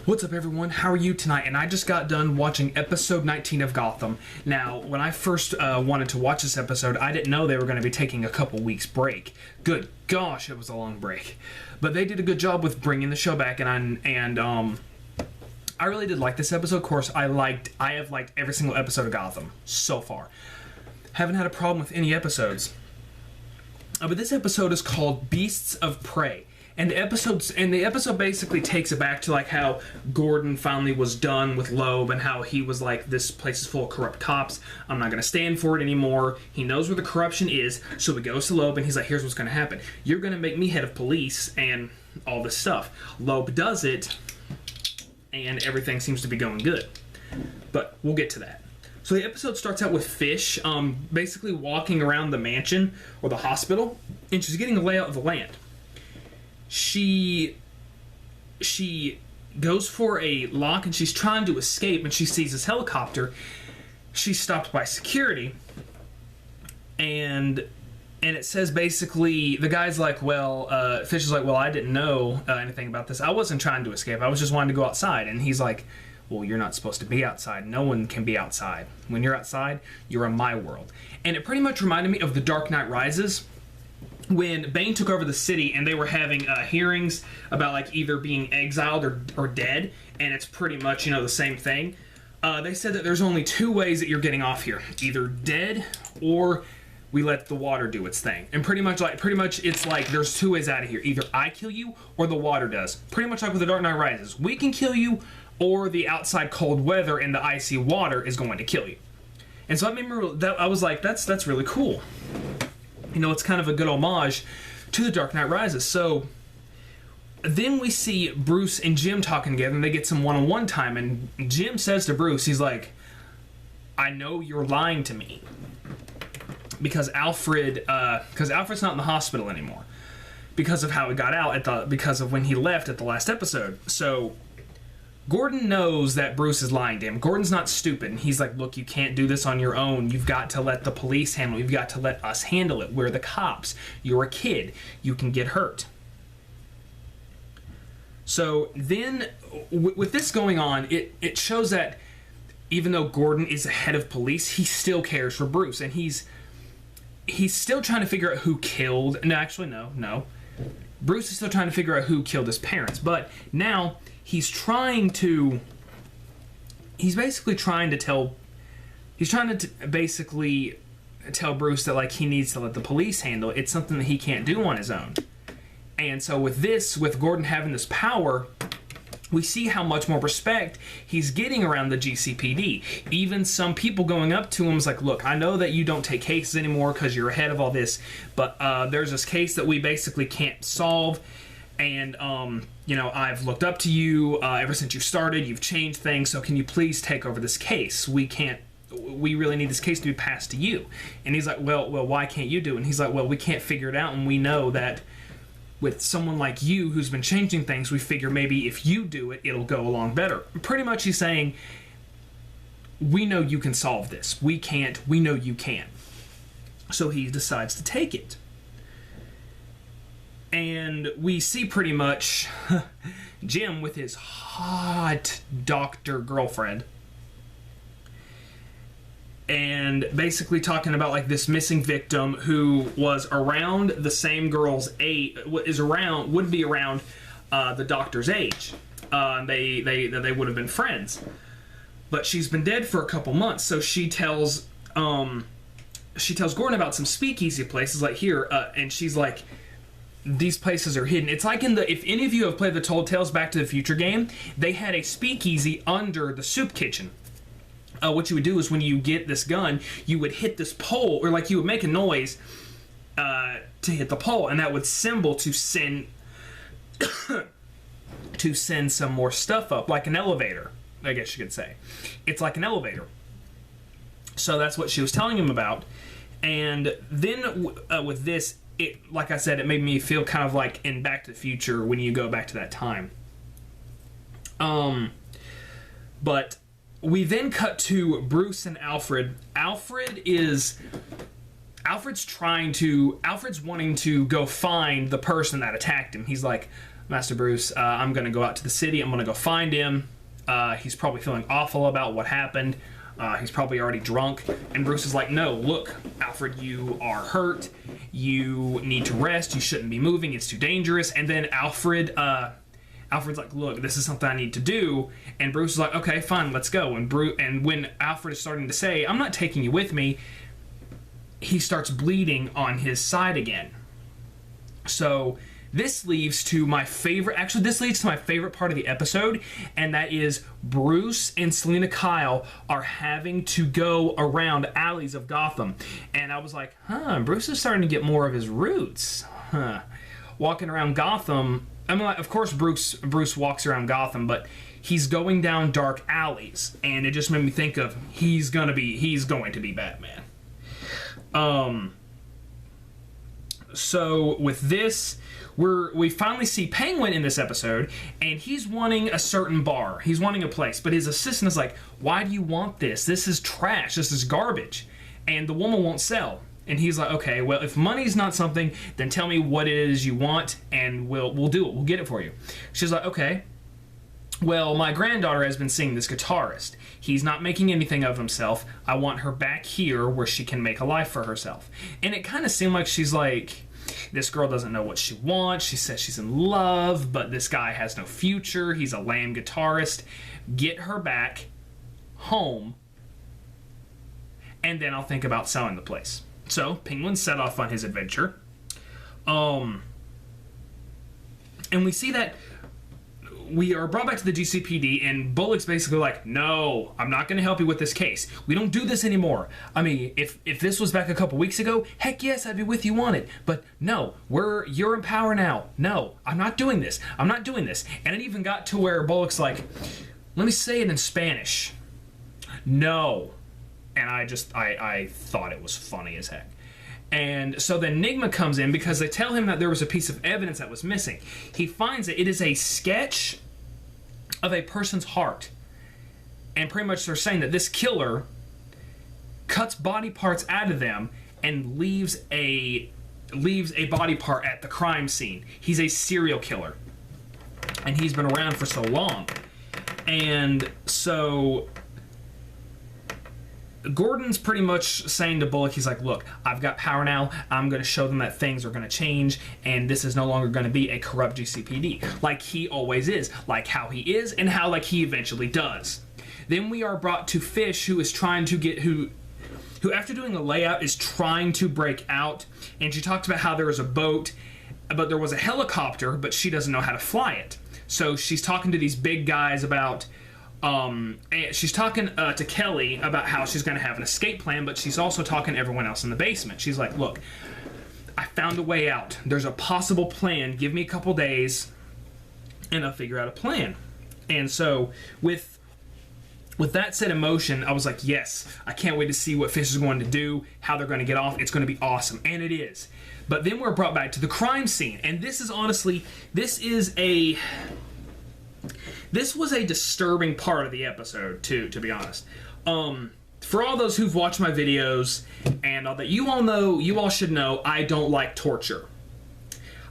What's up, everyone? How are you tonight? And I just got done watching episode 19 of Gotham. Now, when I first wanted to watch this episode, I didn't know they were going to be taking a couple weeks break. Good gosh, it was a long break. But they did a good job with bringing the show back, and I really did like this episode. Of course, I have liked every single episode of Gotham so far. Haven't had a problem with any episodes. But this episode is called Beasts of Prey. And the episode basically takes it back to like how Gordon finally was done with Loeb and how he was like, this place is full of corrupt cops. I'm not going to stand for it anymore. He knows where the corruption is, so he goes to Loeb and he's like, here's what's going to happen. You're going to make me head of police and all this stuff. Loeb does it, and everything seems to be going good. But we'll get to that. So the episode starts out with Fish basically walking around the mansion or the hospital, and she's getting a layout of the land. She goes for a lock and she's trying to escape, and she sees this helicopter. She's stopped by security, and it says basically, the guy's like, well, Fish is like, well, I didn't know anything about this. I wasn't trying to escape. I was just wanting to go outside. And he's like, well, you're not supposed to be outside. No one can be outside. When you're outside, you're in my world. And it pretty much reminded me of The Dark Knight Rises, when Bane took over the city and they were having hearings about like either being exiled or dead, and it's pretty much, the same thing. They said that there's only two ways that you're getting off here: either dead or we let the water do its thing. And pretty much it's like there's two ways out of here: either I kill you or the water does. Pretty much like with The Dark Knight Rises, we can kill you, or the outside cold weather and the icy water is going to kill you. And so I was like, that's really cool. It's kind of a good homage to The Dark Knight Rises. So then we see Bruce and Jim talking together, and they get some one-on-one time, and Jim says to Bruce, he's like, I know you're lying to me. Because Alfred's not in the hospital anymore. Because of how he got out, because of when he left at the last episode. So Gordon knows that Bruce is lying to him. Gordon's not stupid. And he's like, look, you can't do this on your own. You've got to let the police handle it. You've got to let us handle it. We're the cops. You're a kid. You can get hurt. So then, with this going on, it shows that even though Gordon is the head of police, he still cares for Bruce. And he's still trying to figure out who killed... No, actually, no. Bruce is still trying to figure out who killed his parents. But now he's basically trying to tell Bruce that like he needs to let the police handle it. It's something that he can't do on his own. And so with Gordon having this power, we see how much more respect he's getting around the GCPD. Even some people going up to him is like, look, I know that you don't take cases anymore because you're ahead of all this, but there's this case that we basically can't solve. And, I've looked up to you ever since you started. You've changed things, so can you please take over this case? We really need this case to be passed to you. And he's like, well, why can't you do it? And he's like, well, we can't figure it out, and we know that with someone like you who's been changing things, we figure maybe if you do it, it'll go along better. Pretty much he's saying, we know you can solve this. We can't. We know you can. So he decides to take it. And we see pretty much Jim with his hot doctor girlfriend, and basically talking about like this missing victim who was around the same girl's age, would be around the doctor's age. They would have been friends, but she's been dead for a couple months. So she tells Gordon about some speakeasy places like here, and she's like, these places are hidden. It's like if any of you have played the Told Tales Back to the Future game, they had a speakeasy under the soup kitchen. What you would do is when you get this gun, you would hit this pole, or like you would make a noise to hit the pole, and that would symbol to send some more stuff up, like an elevator, I guess you could say. It's like an elevator. So that's what she was telling him about. And then with this, like I said, it made me feel kind of like in Back to the Future when you go back to that time. But we then cut to Bruce and Alfred. Alfred's wanting to go find the person that attacked him. He's like, Master Bruce, I'm going to go out to the city. I'm going to go find him. He's probably feeling awful about what happened. He's probably already drunk. And Bruce is like, no, look, Alfred, you are hurt. You need to rest. You shouldn't be moving. It's too dangerous. And then Alfred's like, look, this is something I need to do. And Bruce is like, okay, fine, let's go. And when Alfred is starting to say, I'm not taking you with me, he starts bleeding on his side again. So this leads to my favorite part of the episode, and that is Bruce and Selina Kyle are having to go around alleys of Gotham. And I was like, Bruce is starting to get more of his roots. Walking around Gotham, I mean, of course Bruce walks around Gotham, but he's going down dark alleys, and it just made me think of he's going to be Batman. So with this, we finally see Penguin in this episode, and he's wanting a certain bar. He's wanting a place, but his assistant is like, why do you want this? This is trash. This is garbage. And the woman won't sell. And he's like, okay, well, if money's not something, then tell me what it is you want, and we'll do it. We'll get it for you. She's like, okay. Well, my granddaughter has been seeing this guitarist. He's not making anything of himself. I want her back here where she can make a life for herself. And it kind of seemed like she's like, this girl doesn't know what she wants. She says she's in love, but this guy has no future. He's a lame guitarist. Get her back home, and then I'll think about selling the place. So Penguin set off on his adventure. And we see that we are brought back to the GCPD, and Bullock's basically like, no, I'm not going to help you with this case. We don't do this anymore. I mean, if this was back a couple weeks ago, heck yes, I'd be with you on it. But no, you're in power now. No, I'm not doing this. I'm not doing this. And it even got to where Bullock's like, let me say it in Spanish. No. And I thought it was funny as heck. And so then Enigma comes in because they tell him that there was a piece of evidence that was missing. He finds it. It is a sketch of a person's heart. And pretty much they're saying that this killer cuts body parts out of them and leaves a body part at the crime scene. He's a serial killer. And he's been around for so long. And so Gordon's pretty much saying to Bullock, he's like, look, I've got power now. I'm going to show them that things are going to change, and this is no longer going to be a corrupt GCPD, like he always is, like how he is, and how like he eventually does. Then we are brought to Fish, who is trying to get, who after doing a layout is trying to break out, and she talks about how there was a boat, but there was a helicopter, but she doesn't know how to fly it. So she's talking to these big guys about, and she's talking to Kelly about how she's going to have an escape plan, but she's also talking to everyone else in the basement. She's like, look, I found a way out. There's a possible plan. Give me a couple days, and I'll figure out a plan. And so with that set in motion, I was like, yes, I can't wait to see what Fish is going to do, how they're going to get off. It's going to be awesome, and it is. But then we're brought back to the crime scene, and this was a disturbing part of the episode, too, to be honest. For all those who've watched my videos, and all that, you all should know, I don't like torture.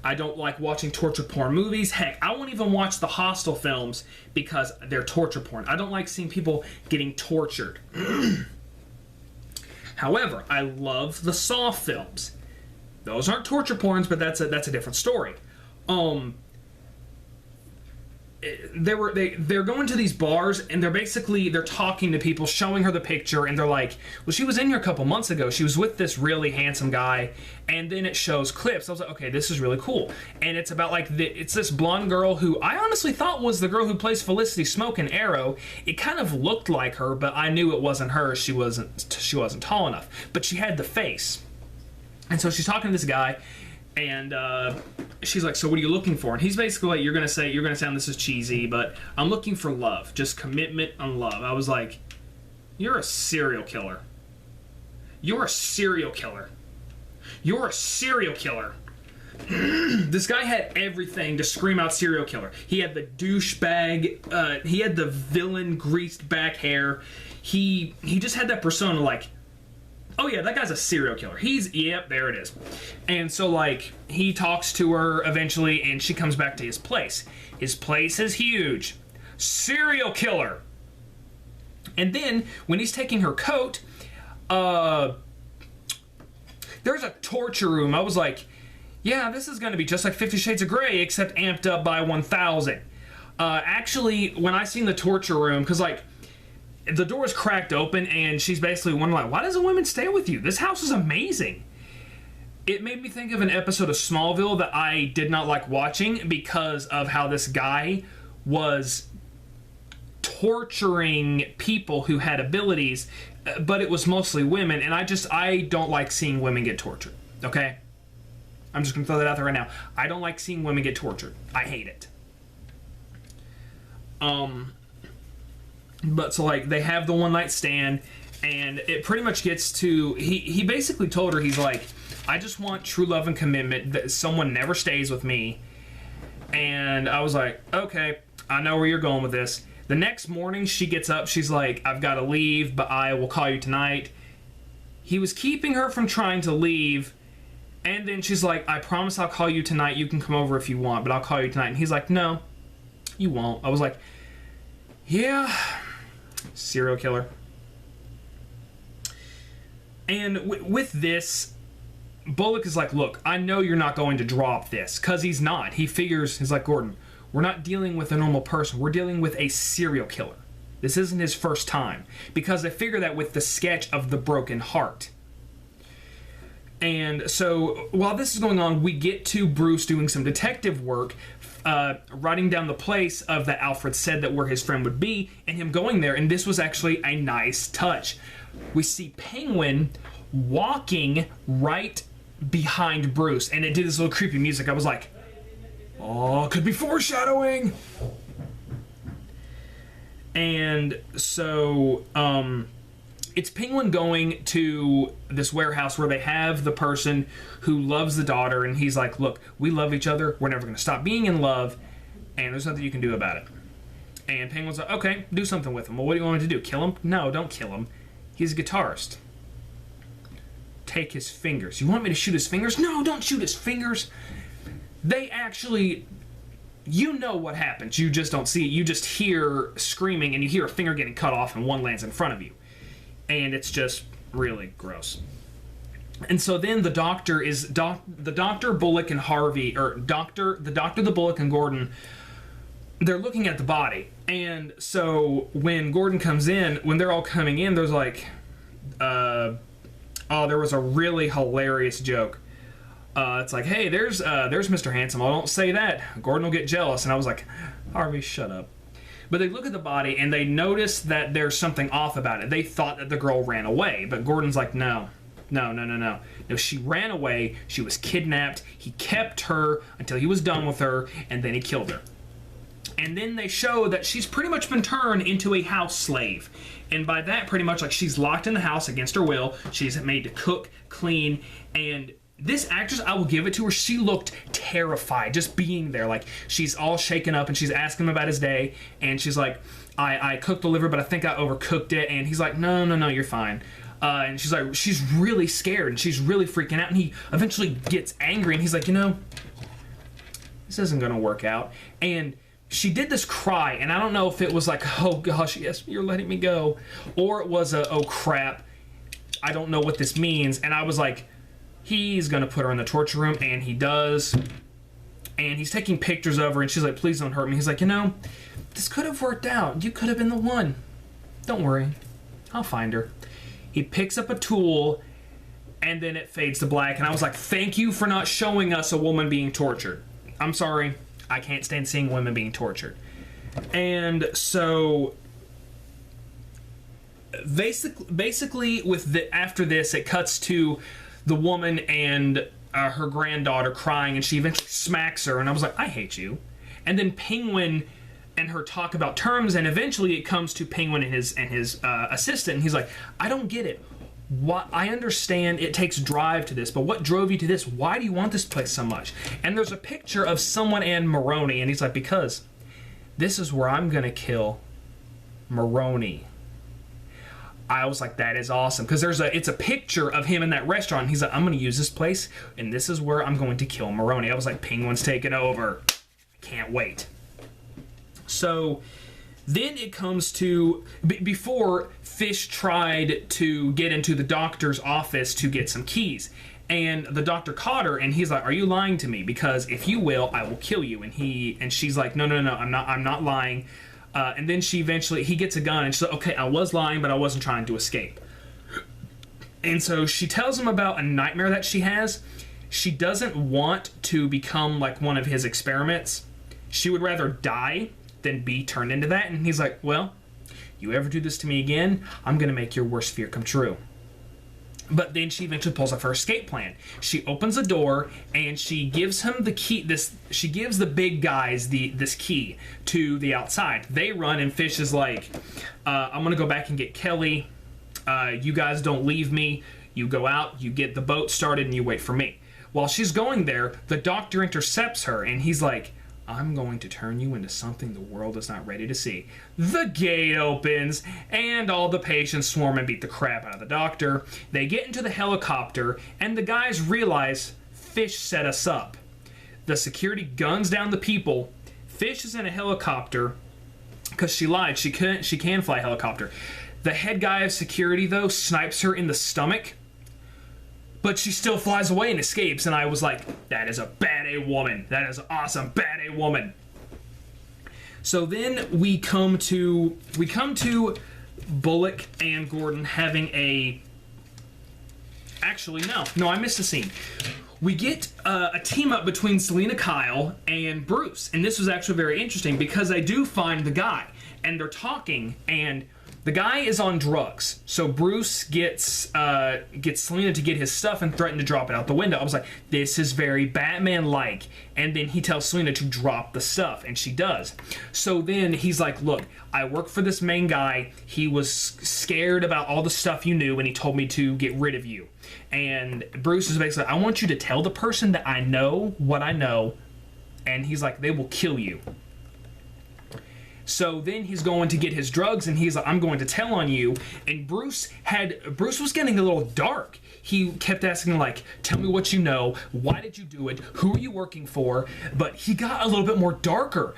I don't like watching torture porn movies. Heck, I won't even watch the Hostel films because they're torture porn. I don't like seeing people getting tortured. However, I love the Saw films. Those aren't torture porns, but that's a different story. They're going to these bars, and they're talking to people, showing her the picture, and they're like, well, she was in here a couple months ago. She was with this really handsome guy, and then it shows clips. I was like, okay, this is really cool. And it's about like it's this blonde girl who I honestly thought was the girl who plays Felicity Smoke in Arrow. It kind of looked like her, but I knew it wasn't her. She wasn't tall enough, but she had the face. And so she's talking to this guy, and she's like, so what are you looking for? And he's basically like, you're gonna sound this is cheesy, but I'm looking for love, just commitment and love. I was like, you're a serial killer. You're a serial killer. You're a serial killer. This guy had everything to scream out serial killer. He had the douchebag, he had the villain greased back hair. He just had that persona like, oh yeah, that guy's a serial killer. Yep, there it is. And so, like, he talks to her eventually, and she comes back to his place. His place is huge. Serial killer. And then, when he's taking her coat, there's a torture room. I was like, yeah, this is going to be just like 50 Shades of Grey, except amped up by 1,000. Actually, when I seen the torture room, because, like, the door is cracked open, and she's basically wondering, like, why doesn't women stay with you? This house is amazing. It made me think of an episode of Smallville that I did not like watching because of how this guy was torturing people who had abilities, but it was mostly women, and I don't like seeing women get tortured, okay? I'm just going to throw that out there right now. I don't like seeing women get tortured. I hate it. But so, like, they have the one night stand, and it pretty much gets to, he basically told her, he's like, I just want true love and commitment, that someone never stays with me. And I was like, okay, I know where you're going with this. The next morning, she gets up, she's like, I've got to leave, but I will call you tonight. He was keeping her from trying to leave, and then she's like, I promise I'll call you tonight, you can come over if you want, but I'll call you tonight. And he's like, no, you won't. I was like, yeah, serial killer. And with this, Bullock is like, look, I know you're not going to drop this, because he's not. He figures, he's like, Gordon, we're not dealing with a normal person. We're dealing with a serial killer. This isn't his first time, because I figure that with the sketch of the broken heart. And so while this is going on, we get to Bruce doing some detective work, writing down the place of that Alfred said that where his friend would be, and him going there, and this was actually a nice touch. We see Penguin walking right behind Bruce, and it did this little creepy music. I was like, oh, could be foreshadowing. And so it's Penguin going to this warehouse where they have the person who loves the daughter, and he's like, look, we love each other, we're never going to stop being in love, and there's nothing you can do about it. And Penguin's like, okay, do something with him. Well, what do you want me to do? Kill him? No, don't kill him. He's a guitarist. Take his fingers. You want me to shoot his fingers? No, don't shoot his fingers. They actually, you know what happens. You just don't see it. You just hear screaming, and you hear a finger getting cut off, and one lands in front of you. And it's just really gross. And so then the doctor is, the doctor, Bullock, and Harvey, or the doctor, the Bullock, and Gordon, they're looking at the body. And so when Gordon comes in, when they're all coming in, there's like, there was a really hilarious joke. It's like, hey, there's Mr. Handsome. Oh, don't say that. Gordon will get jealous. And I was like, Harvey, shut up. But they look at the body, and they notice that there's something off about it. They thought that the girl ran away, but Gordon's like, no, she ran away. She was kidnapped. He kept her until he was done with her, and then he killed her. And then they show that she's pretty much been turned into a house slave. And by that, pretty much, like, she's locked in the house against her will. She's made to cook, clean, and this actress, I will give it to her, she looked terrified just being there. Like, she's all shaken up, and she's asking him about his day, and she's like, I cooked the liver, but I think I overcooked it. And he's like, no, you're fine. And she's like, she's really scared, and she's really freaking out, and he eventually gets angry, and he's like, this isn't gonna work out. And she did this cry, and I don't know if it was like, oh gosh, yes, you're letting me go, or it was a, oh crap, I don't know what this means. And I was like, he's gonna put her in the torture room, and he does. And he's taking pictures of her, and she's like, please don't hurt me. He's like, this could have worked out. You could have been the one. Don't worry, I'll find her. He picks up a tool, and then it fades to black, and I was like, thank you for not showing us a woman being tortured. I'm sorry, I can't stand seeing women being tortured. And so basically after this, it cuts to the woman and her granddaughter crying, and she eventually smacks her, and I was like, I hate you. And then Penguin and her talk about terms, and eventually it comes to Penguin and his assistant, and he's like, I don't get it. I understand it takes drive to this, but what drove you to this? Why do you want this place so much? And there's a picture of someone and Maroney, and he's like, because this is where I'm gonna kill Maroney. I was like, that is awesome, because it's a picture of him in that restaurant. He's like, I'm going to use this place, and this is where I'm going to kill Maroni. I was like, Penguin's taking over. Can't wait. So then it comes to before Fish tried to get into the doctor's office to get some keys, and the doctor caught her, and he's like, are you lying to me? Because if you will, I will kill you. And she's like, no, I'm not lying. And then he gets a gun, and she's like, okay, I was lying, but I wasn't trying to escape. And so she tells him about a nightmare that she has. She doesn't want to become like one of his experiments. She would rather die than be turned into that. And he's like, well, you ever do this to me again, I'm going to make your worst fear come true. But then she eventually pulls up her escape plan. She opens a door, and she gives him the key. She gives the big guys this key to the outside. They run, and Fish is like, I'm going to go back and get Kelly. You guys don't leave me. You go out, you get the boat started, and you wait for me. While she's going there, the doctor intercepts her, and he's like, I'm going to turn you into something the world is not ready to see. The gate opens, and all the patients swarm and beat the crap out of the doctor. They get into the helicopter, and the guys realize Fish set us up. The security guns down the people. Fish is in a helicopter, because she lied. She can fly a helicopter. The head guy of security, though, snipes her in the stomach, but she still flies away and escapes, and I was like, that is a bad A woman. That is awesome, bad A woman. So then we come to Bullock and Gordon having a... Actually, no, I missed a scene. We get a team up between Selina Kyle and Bruce, and this was actually very interesting because I do find the guy, and they're talking, and the guy is on drugs, so Bruce gets Selina to get his stuff and threaten to drop it out the window. I was like, this is very Batman-like. And then he tells Selina to drop the stuff, and she does. So then he's like, look, I work for this main guy. He was scared about all the stuff you knew, and he told me to get rid of you. And Bruce is basically, I want you to tell the person that I know what I know, and he's like, they will kill you. So then he's going to get his drugs, and he's like, I'm going to tell on you. And Bruce was getting a little dark. He kept asking, like, tell me what you know. Why did you do it? Who are you working for? But he got a little bit more darker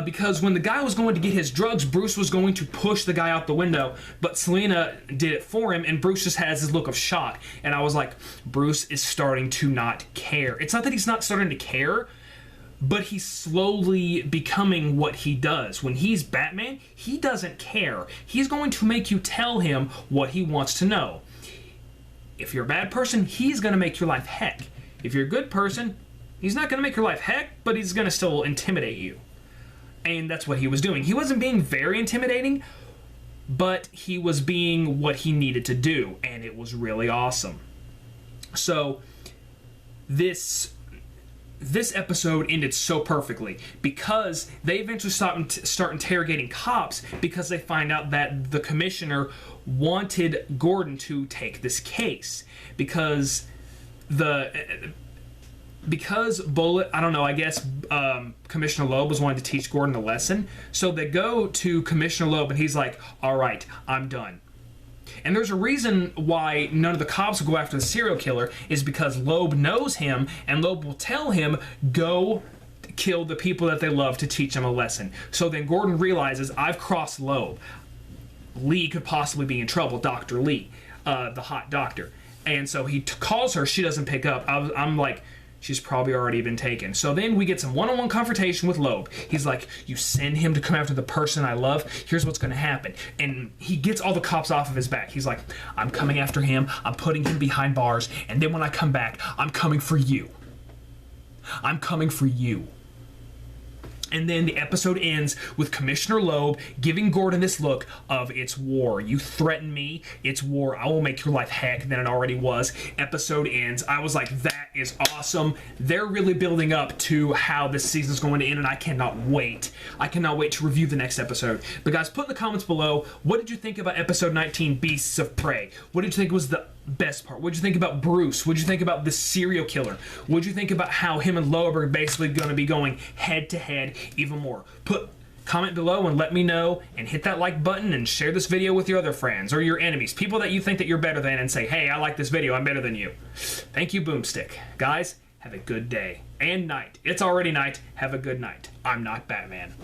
because when the guy was going to get his drugs, Bruce was going to push the guy out the window, but Selina did it for him, and Bruce just has this look of shock. And I was like, Bruce is starting to not care. It's not that he's not starting to care, but he's slowly becoming what he does. When he's Batman, he doesn't care. He's going to make you tell him what he wants to know. If you're a bad person, he's going to make your life heck. If you're a good person, he's not going to make your life heck, but he's going to still intimidate you. And that's what he was doing. He wasn't being very intimidating, but he was being what he needed to do, and it was really awesome. So this episode ended so perfectly because they eventually start interrogating cops because they find out that the commissioner wanted Gordon to take this case because Bullet, I don't know, I guess Commissioner Loeb was wanting to teach Gordon a lesson. So they go to Commissioner Loeb and he's like, all right, I'm done. And there's a reason why none of the cops will go after the serial killer is because Loeb knows him, and Loeb will tell him, go kill the people that they love to teach them a lesson. So then Gordon realizes, I've crossed Loeb. Lee could possibly be in trouble, Dr. Lee, the hot doctor. And so he calls her, she doesn't pick up. I'm like, she's probably already been taken. So then we get some one-on-one confrontation with Loeb. He's like, you send him to come after the person I love, here's what's going to happen. And he gets all the cops off of his back. He's like, I'm coming after him, I'm putting him behind bars, and then when I come back, I'm coming for you. I'm coming for you. And then the episode ends with Commissioner Loeb giving Gordon this look of, it's war. You threaten me, it's war. I will make your life heck than it already was. Episode ends. I was like, that is awesome. They're really building up to how this season is going to end, and I cannot wait. I cannot wait to review the next episode. But guys, put in the comments below, what did you think about episode 19, Beasts of Prey? What did you think was the best part? What did you think about Bruce? What did you think about the serial killer? What did you think about how him and Loeb are basically going to be going head to head even more? comment below and let me know, and hit that like button and share this video with your other friends or your enemies, people that you think that you're better than, and say, hey, I like this video, I'm better than you. Thank you, Boomstick. Guys, have a good day and night. It's already night. Have a good night. I'm not Batman.